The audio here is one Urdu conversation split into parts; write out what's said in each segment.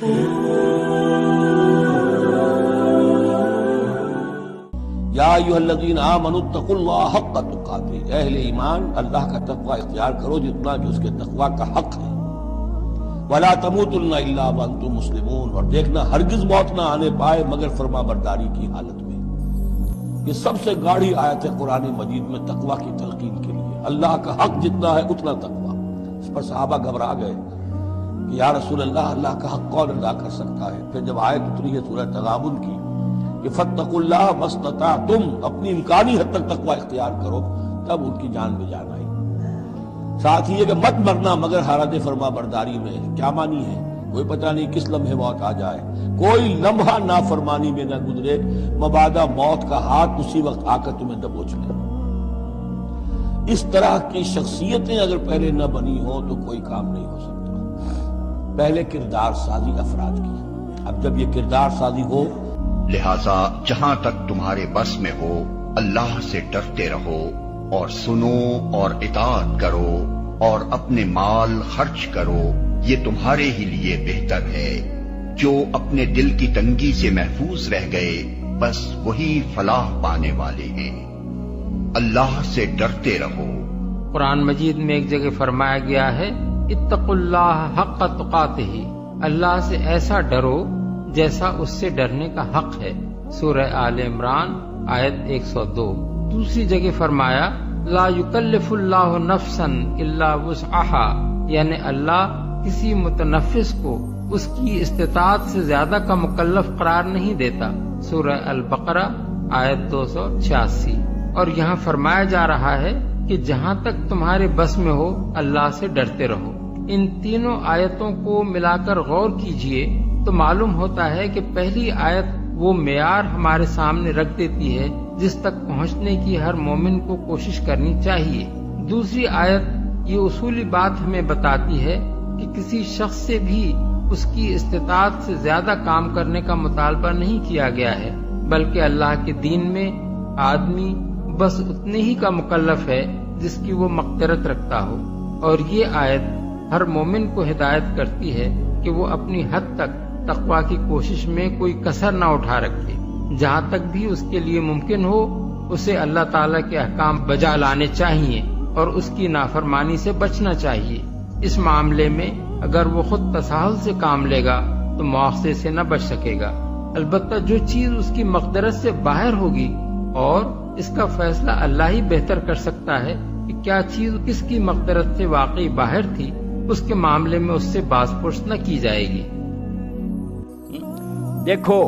یا ایھا الذین آمنوا اتقوا اللہ حق تقاتہ، اہل ایمان اللہ کا تقوی اختیار کرو جتنا کہ اس کے تقوی کا حق ہے۔ ولا تموتن الا وانتم مسلمون، اور دیکھنا ہرگز موت نہ آنے پائے مگر فرما برداری کی حالت میں۔ یہ سب سے گاڑھی آیت ہے قرآن مجید میں تقوی کی تلقین کے لیے۔ اللہ کا حق جتنا ہے اتنا تقوی۔ اس پر صحابہ گھبرا گئے کہ یا رسول اللہ کا حق کون ادا کر سکتا ہے؟ پھر جب آیت اتری ہے سورہ تغابن کی کہ فاتقوا اللہ ما استطعتم، اپنی امکانی حد تک تقوی اختیار کرو، تب ان کی جان میں جان آئی۔ ساتھ ہی یہ کہ مت مرنا مگر حالت فرما برداری میں، کیا معنی ہے؟ کوئی پتہ نہیں کس لمحے موت آ جائے، کوئی لمحہ نافرمانی میں نہ گزرے، مبادا موت کا ہاتھ اسی وقت آ کر تمہیں دبوچ لے۔ اس طرح کی شخصیتیں اگر پہلے نہ بنی ہوں تو کوئی کام نہیں ہو سکتا۔ پہلے کردار سازی افراد کی، اب جب یہ کردار سازی ہو، لہذا جہاں تک تمہارے بس میں ہو اللہ سے ڈرتے رہو اور سنو اور اطاعت کرو اور اپنے مال خرچ کرو، یہ تمہارے ہی لیے بہتر ہے۔ جو اپنے دل کی تنگی سے محفوظ رہ گئے بس وہی فلاح پانے والے ہیں۔ اللہ سے ڈرتے رہو۔ قرآن مجید میں ایک جگہ فرمایا گیا ہے اتقوا اللہ حق تقاتہ، اللہ سے ایسا ڈرو جیسا اس سے ڈرنے کا حق ہے، سورہ آل عمران آیت 102۔ دوسری جگہ فرمایا لا یکلف اللہ نفسا الا وسعها، یعنی اللہ کسی متنفس کو اس کی استطاعت سے زیادہ کا مکلف قرار نہیں دیتا، سورہ البقرہ آیت 286۔ اور یہاں فرمایا جا رہا ہے کہ جہاں تک تمہارے بس میں ہو اللہ سے ڈرتے رہو۔ ان تینوں آیتوں کو ملا کر غور کیجئے تو معلوم ہوتا ہے کہ پہلی آیت وہ معیار ہمارے سامنے رکھ دیتی ہے جس تک پہنچنے کی ہر مومن کو کوشش کرنی چاہیے۔ دوسری آیت یہ اصولی بات ہمیں بتاتی ہے کہ کسی شخص سے بھی اس کی استطاعت سے زیادہ کام کرنے کا مطالبہ نہیں کیا گیا ہے، بلکہ اللہ کے دین میں آدمی بس اتنے ہی کا مکلف ہے جس کی وہ مقدرت رکھتا ہو۔ اور یہ آیت ہر مومن کو ہدایت کرتی ہے کہ وہ اپنی حد تک تقوی کی کوشش میں کوئی کسر نہ اٹھا رکھے، جہاں تک بھی اس کے لیے ممکن ہو اسے اللہ تعالیٰ کے احکام بجا لانے چاہیے اور اس کی نافرمانی سے بچنا چاہیے۔ اس معاملے میں اگر وہ خود تساہل سے کام لے گا تو مواخذے سے نہ بچ سکے گا۔ البتہ جو چیز اس کی مقدرت سے باہر ہوگی، اور اس کا فیصلہ اللہ ہی بہتر کر سکتا ہے کہ کیا چیز کس کی مقدرت سے واقعی باہر تھی، اس کے معاملے میں اس سے باز پرس نہ کی جائے گی۔ دیکھو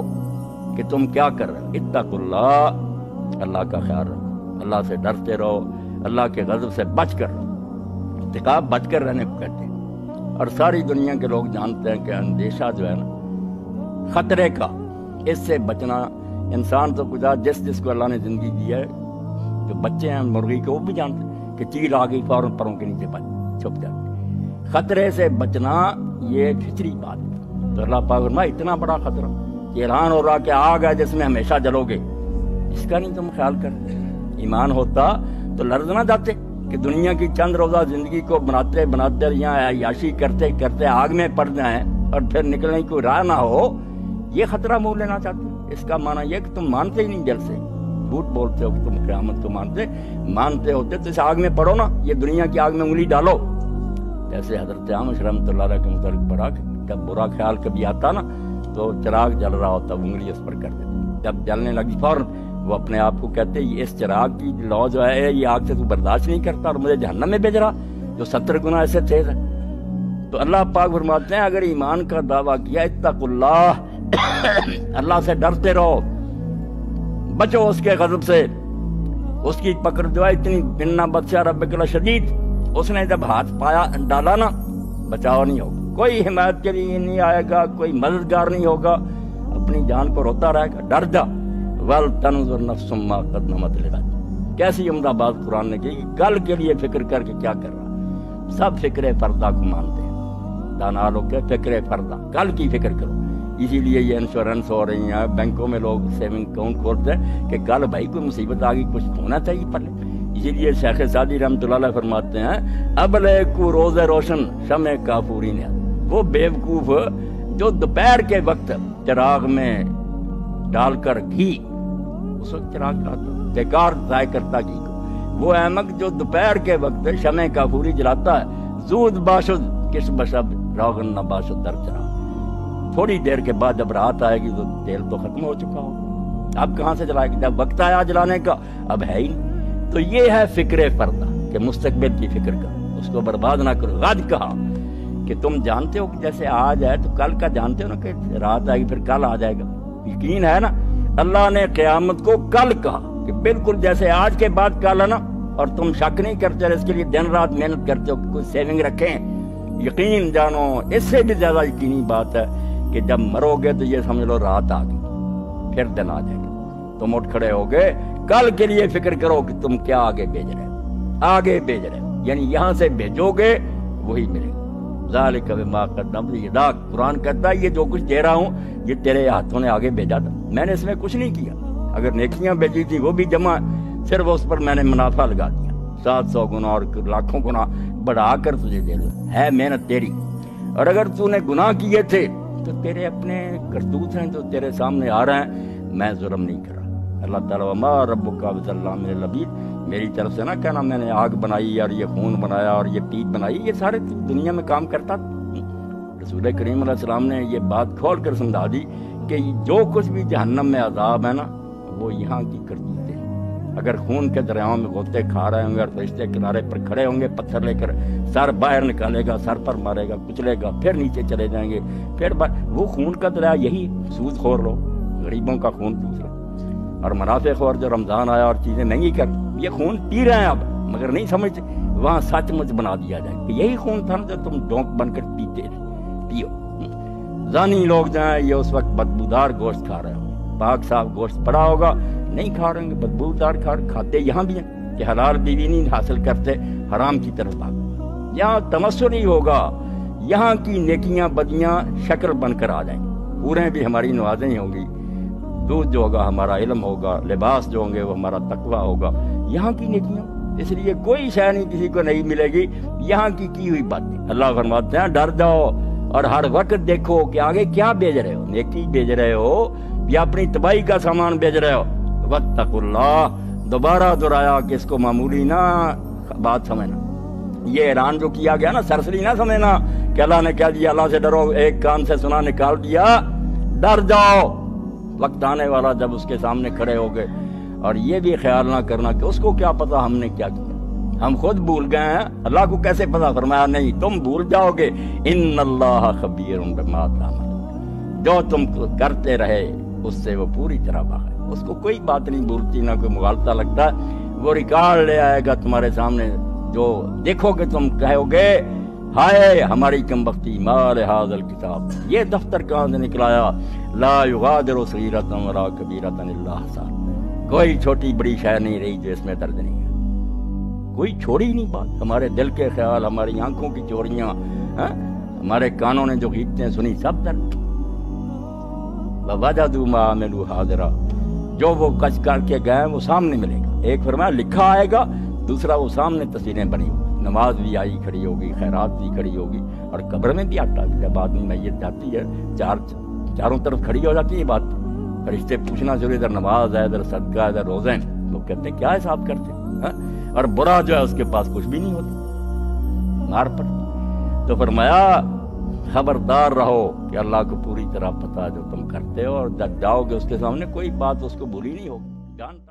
کہ تم کیا کر رہے ہو، اتقوا اللہ، اللہ کا خیال رکھو، اللہ سے ڈرتے رہو، اللہ کے غضب سے بچ کر رہو۔ اتقاب بچ کر رہنے کو کہتے ہیں، اور ساری دنیا کے لوگ جانتے ہیں کہ اندیشہ جو ہے نا خطرے کا، اس سے بچنا انسان تو خدا جس کو اللہ نے زندگی دی ہے، جو بچے ہیں مرغی کے وہ بھی جانتے ہیں کہ چیل آ گئی فوراً پروں کے نیچے چھپ جاتے۔ خطرے سے بچنا یہ فطری بات ہے۔ تو اللہ پاک فرمایا اتنا بڑا خطرہ کہ اعلان ہو رہا کہ آگ ہے جس میں ہمیشہ جلو گے، اس کا نہیں تم خیال کرتے۔ ایمان ہوتا تو لرز نہ جاتے کہ دنیا کی چند روزہ زندگی کو بناتے بناتے یہاں عیاشی کرتے کرتے آگ میں پڑ جائیں اور پھر نکلنے کی کوئی راہ نہ ہو، یہ خطرہ مول لینا چاہتے۔ اس کا معنی یہ کہ تم مانتے ہی نہیں جل سے، جھوٹ بولتے ہو کہ تم قیامت کو مانتے ہوتے تو اس آگ میں پڑو نا، یہ دنیا کی آگ میں انگلی ڈالو۔ جیسے حضرت عامش رحمۃ اللہ علیہ کے متعلق پڑھا کہ جب برا خیال کبھی آتا نا تو چراغ جل رہا ہوتا، انگلی اس پر کر دیتے، جب جلنے لگی فوراً وہ اپنے آپ کو کہتے اس چراغ کی لو جو ہے یہ آگ سے تو برداشت نہیں کرتا اور مجھے جہنم میں بھیج رہا جو 70 گنا ایسے تیز ہے۔ تو اللہ پاک فرماتے ہیں اگر ایمان کا دعویٰ کیا اتقوا اللہ، اللہ سے ڈرتے رہو، بچو اس کے غضب سے، اس کی پکڑ جو ہے اتنی بننا بدشا ربک لشدید، اس نے جب ہاتھ پایا ڈالا نا بچاؤ نہیں ہوگا، کوئی حمایت کے لیے نہیں آئے گا، کوئی مددگار نہیں ہوگا، اپنی جان کو روتا رہے گا، ڈر جا۔ وَلْتَنْظُرْ نَفْسٌ مَّا قَدَّمَتْ لِغَدٍ، کیسی عمدہ بات قرآن نے کی کہ کل کے لیے فکر کر کے کیا کر رہا۔ سب فکر فردہ کو مانتے ہیں، دانا لوگ کے فکر فردہ، کل کی فکر کرو۔ اسی لیے یہ انشورنس ہو رہی ہیں، بینکوں میں لوگ سیونگ اکاؤنٹ کھولتے ہیں کہ کل بھائی کوئی مصیبت آ گئی، کچھ ہونا چاہیے پہلے۔ اسی لیے شیخ سعدی رحمۃ اللہ علیہ فرماتے ہیں ابلے کو روز روشن شمع کافوری نے، وہ بیوقوف جو دوپہر کے وقت چراغ میں ڈال کر گھی، اس وقت چراغ جلاتا، بیکار ضائع کرتا گھی کو، وہ احمق جو دوپہر کے وقت شمع کافوری جلاتا ہے، زود باشد کس بشب روغن نہ باشد در چراغ، تھوڑی دیر کے بعد جب رات آئے گی تو تیل تو ختم ہو چکا ہو، اب کہاں سے جلائے گی؟ جب وقت آیا جلانے کا اب ہے ہی نہیں۔ تو یہ ہے فکر فردہ کہ مستقبل کی فکر کا، اس کو برباد نہ کرو۔ غد کہا کہ تم جانتے ہو کہ جیسے آج ہے تو کل کا جانتے ہو نا کہ رات آئے گی پھر کل آ جائے گا، یقین ہے نا؟ اللہ نے قیامت کو کل کہا کہ بالکل جیسے آج کے بعد کل ہے نا، اور تم شک نہیں کرتے اور اس کے لیے دن رات محنت کرتے ہو کہ کوئی سیونگ رکھیں، یقین جانو اس سے بھی زیادہ یقینی بات ہے کہ جب مرو گے تو یہ سمجھ لو رات آ گئی، پھر دن آ جائے گا، تم اٹھ کھڑے ہو گئے، کل کے لیے فکر کرو کہ تم کیا آگے بھیج رہے ہو، آگے بھیج رہے ہو، یعنی یہاں سے بھیجو گے وہی ملے گا۔ ذالک بما قدمت یداک، قرآن کہتا ہے یہ جو کچھ دے رہا ہوں یہ تیرے ہاتھوں نے آگے بھیجا تھا، میں نے اس میں کچھ نہیں کیا، اگر نیکیاں بھیجی تھی وہ بھی جمع، صرف اس پر میں نے منافع لگا دیا، 700 گنا اور لاکھوں گنا بڑھا کر تجھے دے دوں، ہے محنت تیری، اور اگر تو نے گناہ کیے تھے تو تیرے اپنے کرتوت ہیں جو تیرے سامنے آ رہے ہیں، میں ظلم نہیں کر رہا۔ اللہ تعالیٰ وما ربک بظلام للعبید، میری طرف سے نہ کہنا میں نے آگ بنائی اور یہ خون بنایا اور یہ پیپ بنائی، یہ سارے دنیا میں کام کرتا۔ رسول کریم علیہ السلام نے یہ بات کھول کر سمجھا دی کہ جو کچھ بھی جہنم میں عذاب ہے نا وہ یہاں کی کرتوتیں ہیں۔ اگر خون کے دریاؤں میں غوطے کھا رہے ہوں گے اور فرشتے کنارے پر کھڑے ہوں گے، پتھر لے کر سر باہر نکالے گا، سر پر مارے گا، کچلے گا، پھر نیچے چلے جائیں گے، پھر وہ خون کا دریا یہی سود خور لوگ، غریبوں کا خون پوچھ رہے اور منافع خور جو رمضان آیا اور چیزیں مہنگی کر یہ خون پی رہے ہیں اب، مگر نہیں سمجھتے، وہاں سچ مچ بنا دیا جائے کہ یہی خون تھا جو تم ڈونک بن کر پیتے تھے، پیو۔ زانی لوگ جائیں یہ اس وقت بدبودار گوشت کھا رہے ہوں، پاک صاف گوشت پڑا ہوگا نہیں کھا رہے ہوں گے، بدبودار کھاتے یہاں بھی ہیں کہ حلال بیوی نہیں حاصل کرتے، حرام کی طرف بھاگ، یہاں تمسر ہی ہوگا، یہاں کی نیکیاں بدیاں شکل بن کر آ جائیں، پورے بھی ہماری نوازیں ہی ہوں گی، دودھ جو ہوگا ہمارا علم ہوگا، لباس جو ہوں گے وہ ہمارا تقویٰ ہوگا، یہاں کی نیکیاں، اس لیے کوئی شے نہیں کسی کو نہیں ملے گی یہاں کی ہوئی باتیں۔ اللہ فرماتے ہیں ڈر جاؤ اور ہر وقت دیکھو کہ آگے کیا بھیج رہے ہو، نیکی بھیج رہے ہو یا اپنی تباہی کا سامان بھیج رہے ہو۔ واتقوا اللہ، دوبارہ دہرایا کہ اس کو معمولی نہ بات سمجھنا، یہ اعلان جو کیا گیا نا سرسری نہ سمجھنا کہ اللہ نے کہہ دیا اللہ سے ڈرو، ایک کان سے سنا نکال دیا، ڈر جاؤ، وقت آنے والا جب اس کے سامنے کھڑے ہو گئے، اور یہ بھی خیال نہ کرنا کہ اس کو کیا پتا ہم نے کیا کیا، ہم خود بھول گئے ہیں، اللہ کو کیسے پتا؟ فرمایا نہیں تم بھول جاؤ گے، ان اللہ خبیر بما تعملون، جو تم کرتے رہے اس سے وہ پوری طرح باخبر، اس کو کوئی بات نہیں بھولتی، نہ کوئی مغالطہ لگتا ہے، وہ ریکارڈ لے آئے گا تمہارے سامنے، جو دیکھو کہ تم کہو گے ہائے ہماری کم بختی، ما لہذا الکتاب، یہ دفتر کہاں سے نکلایا، لا یغادر صغیرۃ ولا کبیرۃ الا احصاها، کوئی چھوٹی بڑی شے نہیں رہی جو اس میں درج نہیں ہے، کوئی چھوڑی نہیں بات، ہمارے دل کے خیال، ہماری آنکھوں کی چوریاں، ہمارے کانوں نے جو غیبتیں سنی سب درج، ووجدوا ما عملوا حاضرا، جو وہ کچھ کر کے گئے وہ سامنے ملے گا، ایک فرمایا لکھا آئے گا، دوسرا وہ سامنے تصویریں بنی ہوگی، نماز بھی آئی کھڑی ہوگی، خیرات بھی کھڑی ہوگی، اور قبر میں بھی آتا ہے جب آدمی میت جاتی ہے چاروں طرف کھڑی ہو جاتی ہے بات، فرشتے پوچھنا شروع، ادھر نماز ہے، ادھر صدقہ ہے، ادھر روزے ہیں، لوگ کہتے ہیں کیا حساب کرتے ہیں، اور برا جو ہے اس کے پاس کچھ بھی نہیں ہوتا، مار پڑ۔ تو فرمایا خبردار رہو کہ اللہ کو پوری طرح پتہ جو تم کرتے ہو، اور جب جاؤ گے اس کے سامنے کوئی بات اس کو بھولی نہیں ہوگی، جانتا